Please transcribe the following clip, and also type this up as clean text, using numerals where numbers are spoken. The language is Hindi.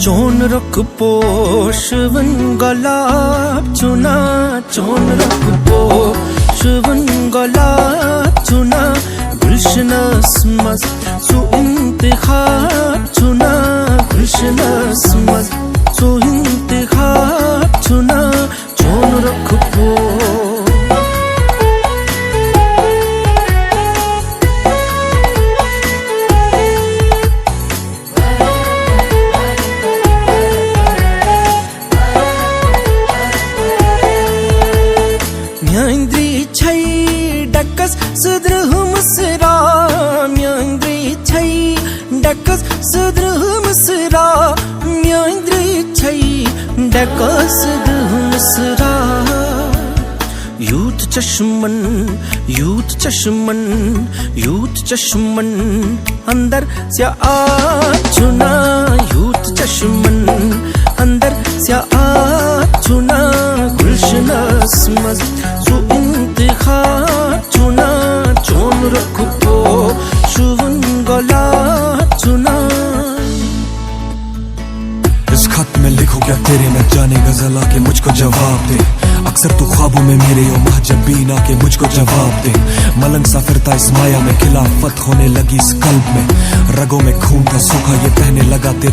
चोन रख पोषवन गलाब चुना, चोन रख पोषवन गलाब चुना, गुलशनस मज सु इंतखाब चुना, गुलशनस मज सु इंतखाब चुना, चोन रख पो म्यांद्री छई डकस सुद्रहुम सरा, म्यांद्री छई डकस सुद्रहुम सरा, म्यांद्री छई डकस सुद्रहुम सरा। यूथ चश्मन, यूथ चश्मन, यूथ चश्मन अंदर से आ चुना, यूथ चश्मन अंदर से आ चुना, गुलशनस मज सु इंतखाब चुना, चोन रख पोषवन गलाब चुना। इस खत में लिखो क्या तेरे न जाने गजल आके मुझको जवाब दे, अक्सर तू ख्वाबों में मेरे ओ महजबीन आके मुझको जवाब दे। मलंग सा फिरता इस माया में, खिलाफत होने लगी इस कल्ब में, रगों में खून का सूखा ये बहने लगा तेरे